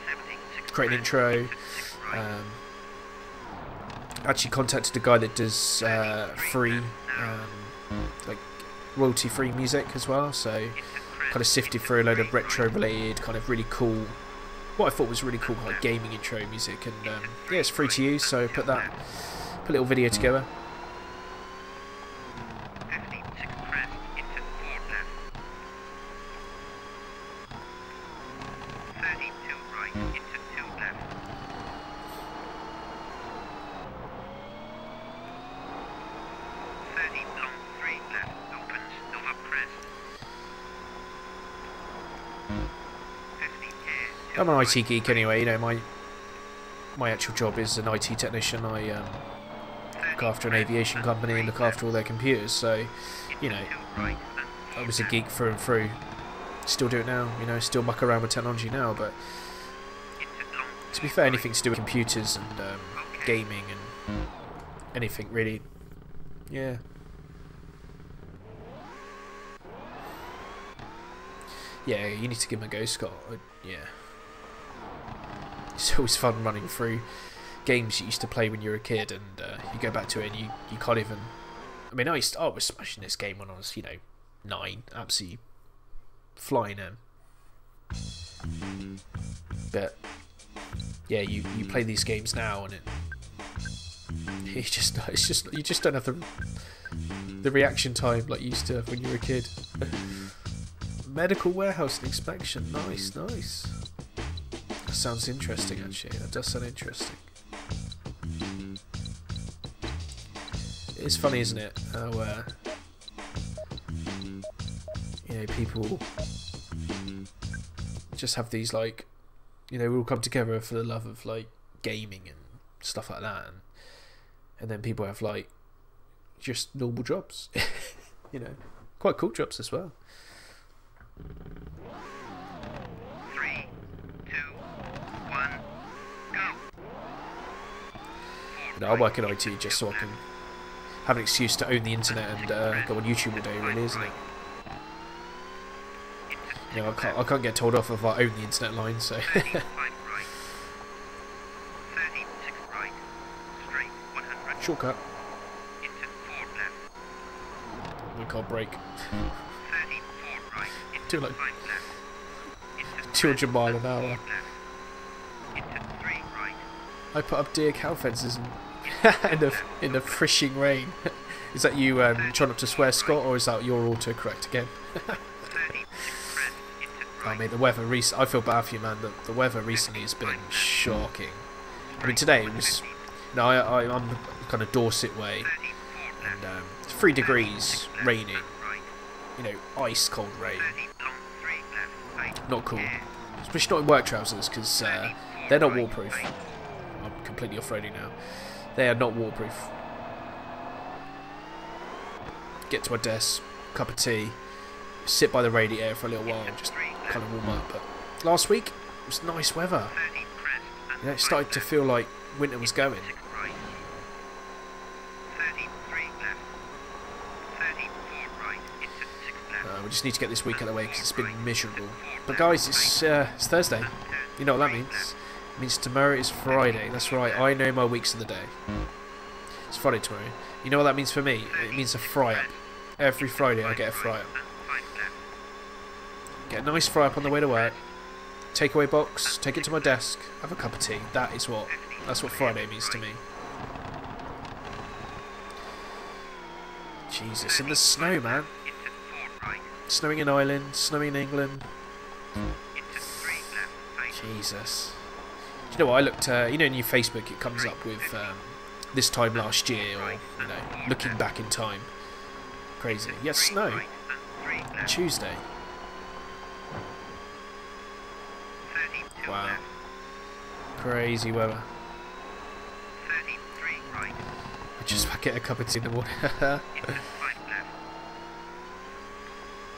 76 create an intro. Actually contacted a guy that does free, like royalty-free music as well. So kind of sifted through a load of retro-related, kind of really cool, what I thought was really cool, like gaming intro music, and yeah, it's free to use. So put a little video together. 56 crest into 4 left. 32 right into 2 left. 30 long 3 left opens over crest. 50 here. I'm an IT geek anyway. You know, my actual job is an IT technician. I look after an aviation company and look after all their computers. So, you know, I was a geek through and through. Still do it now. You know, still muck around with technology now. But to be fair, anything to do with computers and gaming and anything really, yeah. Yeah, you need to give him a go, Scott. Yeah. it's always fun running through games you used to play when you were a kid, and you go back to it and you can't even. I mean, I was smashing this game when I was 9, absolutely flying in. But yeah, you play these games now and you just don't have the reaction time like you used to have when you were a kid. Medical warehouse inspection, nice. That sounds interesting actually. That does sound interesting. It's funny, isn't it? How people just have these we all come together for the love of gaming and stuff like that, and then people have just normal jobs, quite cool jobs as well. 3, 2, 1, go. I work in IT just so I can have an excuse to own the internet and go on YouTube all day, really, isn't it? I can't get told off if I own the internet line, so. 36 right, straight 100. Shortcut. Into 4 left. We can't brake. 34 right. Do Into like 5 left. Into 200 mile an hour. left. Into 3 right. I put up deer cow fences in the frishing rain. Is that you trying not to swear, Scott, or is that your autocorrect again? 36 crest. Into I right. mean, the weather I feel bad for you, man. The weather recently has been shocking. I mean, today it was. No, I'm kind of Dorset way, 34 left. and it's 3 degrees, raining. Right. Ice cold rain. 30 long 3 left. Not cool. Especially not in work trousers, because they're not waterproof. I'm completely off-roading now. They are not waterproof. Get to my desk, cup of tea, sit by the radiator for a little while, and just kind of warm up. But last week it was nice weather. 30 crest. And It started to feel like winter was going. 6 right. 33 left. 34 right. Into 6 left. We just need to get this week out of the way because it's been miserable. But guys, it's Thursday. You know what that means? It means tomorrow is Friday. That's right, I know my weeks of the day. It's Friday tomorrow. You know what that means for me? It means a fry-up. Every Friday I get a fry-up. Get a nice fry-up on the way to work. Takeaway box, take it to my desk, have a cup of tea. That's what Friday means to me. Jesus, and the snow, man. Into 4 right. Snowing in Ireland, snowing in England. Into 3 left. Jesus. Do you know what I looked? In your Facebook, it comes up with this time last year, or looking back in time. Crazy. Yes, snow. Right. And 3 left. Tuesday. 32 Wow. left. Crazy weather. 33 right. I just get a cup of tea in the morning. Into 5 left.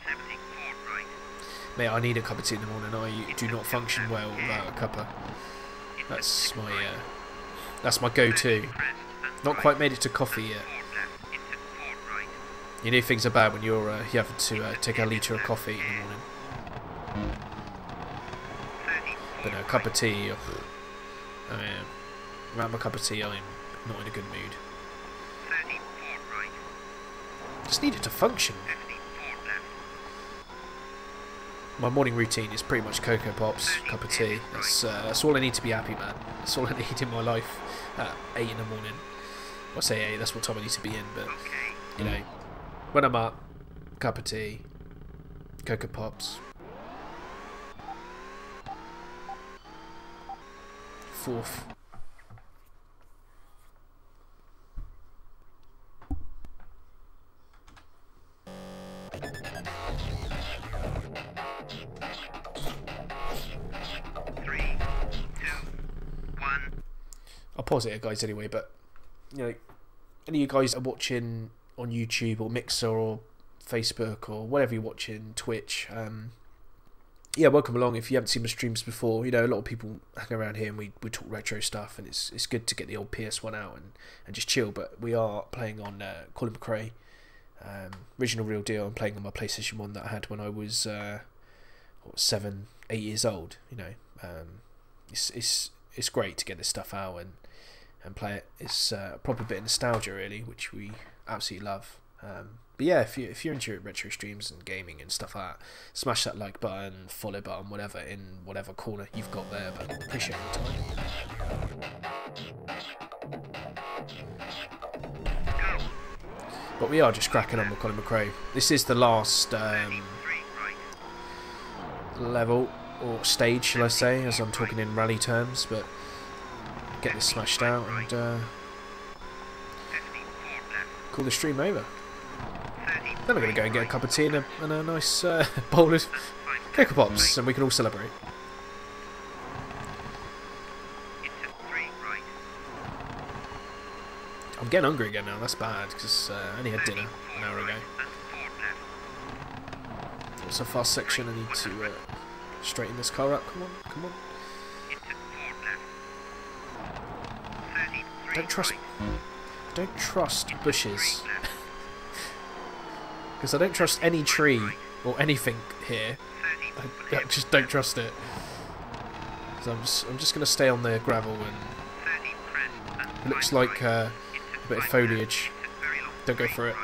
74 right. Mate, I need a cup of tea in the morning. I do not function well without a cuppa. That's my go-to. Crest and Not right. quite made it to coffee yet. 4 left. Into 4 right. You know things are bad when you have to take a litre of coffee in the morning. 34 But no, a cup of tea. Around my cup of tea, I'm not in a good mood. 34 right. Just need it to function. 54 left. My morning routine is pretty much Cocoa Pops, cup of tea. That's all I need to be happy, man. That's all I need in my life at 8 in the morning. I say 8, that's what time I need to be in, but Okay. when I'm up, cup of tea, Cocoa Pops. 4th. I'll pause it here, guys, anyway, but any of you guys are watching on YouTube or Mixer or Facebook or whatever you're watching, Twitch, welcome along. If you haven't seen my streams before, a lot of people hang around here and we talk retro stuff, and it's good to get the old PS1 out and just chill. But we are playing on Colin McRae, original real deal. I'm playing on my PlayStation 1 that I had when I was 7, 8 years old. It's it's great to get this stuff out and play it. It's a proper bit of nostalgia really, which we absolutely love. But yeah, if you're into retro streams and gaming and stuff like that, smash that like button, follow button, whatever, in whatever corner you've got there. But appreciate your time. But we are just cracking on with Colin McRae. This is the last level or stage, shall I say, as I'm talking in rally terms. But get this smashed out and call the stream over. Then I'm going to go and get a cup of tea and a nice bowl of Cocoa Pops, and we can all celebrate. I'm getting hungry again now, that's bad, because I only had dinner an hour ago. It's a fast section, I need to straighten this car up. Come on, come on. Don't trust bushes. Because I don't trust any tree or anything here. I just don't trust it. So I'm just going to stay on the gravel, and it looks like a bit of foliage. Don't go for it.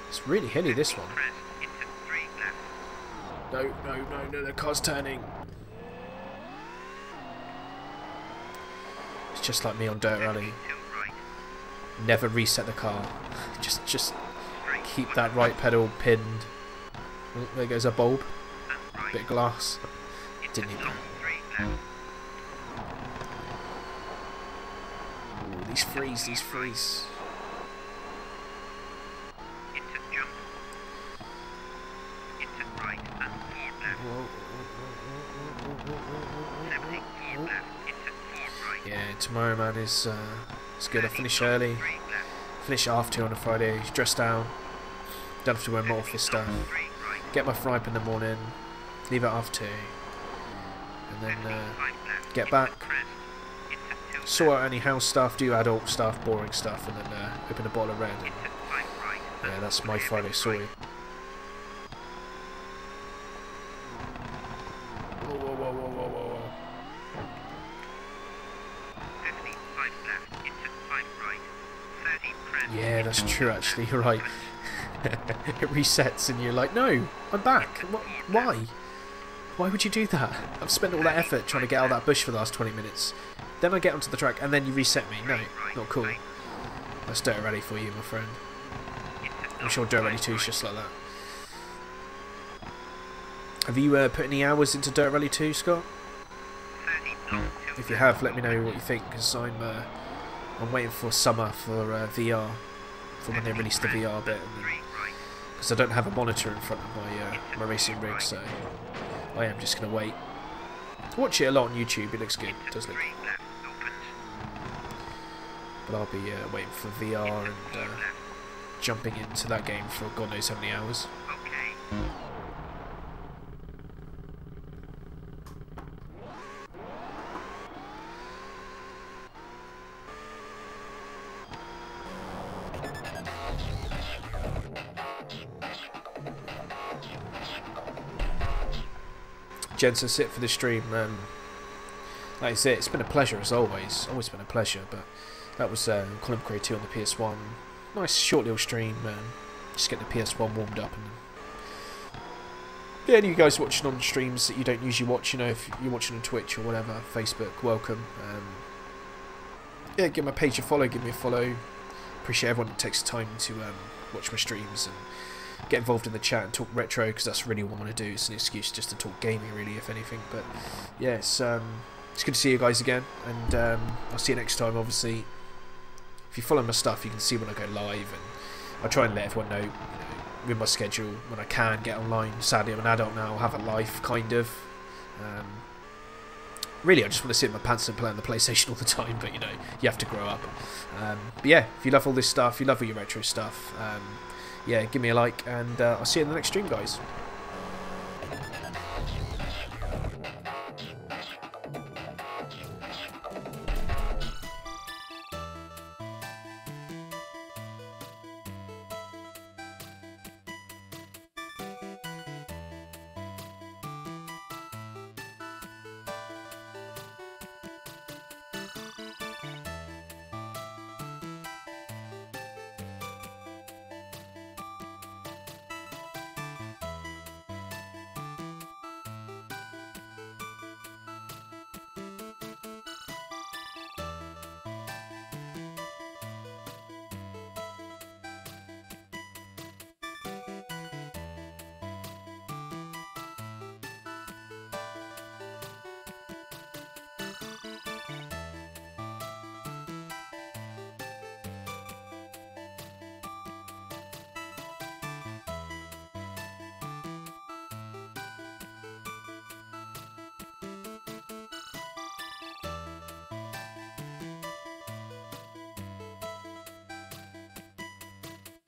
It's really hilly, this one. No, the car's turning. It's just like me on Dirt Rally. Never reset the car. Just keep that right pedal pinned. Oh, there goes a bulb. Bit of glass. Didn't need that. Ooh, these freeze. Yeah, tomorrow, man, is it's good. I finish early, finish at 2:30 on a Friday, dress down, don't have to wear my office stuff, get my fry up in the morning, leave at 2:30, and then get back, sort out any house stuff, do adult stuff, boring stuff, and then open a bottle of red, and yeah, that's my Friday sorted. Whoa. Yeah, that's true actually, you're right. It resets and you're like, no, I'm back. Why? Why would you do that? I've spent all that effort trying to get out of that bush for the last 20 minutes. Then I get onto the track and then you reset me. No, not cool. That's Dirt Rally for you, my friend. I'm sure Dirt Rally 2 is just like that. Have you put any hours into Dirt Rally 2, Scott? If you have, let me know what you think, because I'm waiting for summer for VR, for when they release the VR bit, because I don't have a monitor in front of my racing rig, so I am just going to wait. Watch it a lot on YouTube, it looks good, it does look good. But I'll be waiting for VR and jumping into that game for God knows how many hours. Gents, that's it for the stream. Like I said, it's been a pleasure as always. Always been a pleasure. But that was Colin McRae 2 on the PS1. Nice short little stream. Just get the PS1 warmed up. And yeah, any of you guys watching on streams that you don't usually watch, you know, if you're watching on Twitch or whatever, Facebook, welcome. Yeah, give my page a follow. Give me a follow. Appreciate everyone that takes the time to watch my streams and get involved in the chat and talk retro, because that's really what I want to do. It's an excuse just to talk gaming, really, if anything. But yeah, it's good to see you guys again, and I'll see you next time. Obviously, if you follow my stuff, you can see when I go live, and I try and let everyone know, with my schedule, when I can get online. Sadly, I'm an adult now, I have a life, kind of. Really, I just want to sit in my pants and play on the PlayStation all the time, but you know, you have to grow up. But yeah, if you love all this stuff, you love all your retro stuff, yeah, give me a like, and I'll see you in the next stream, guys.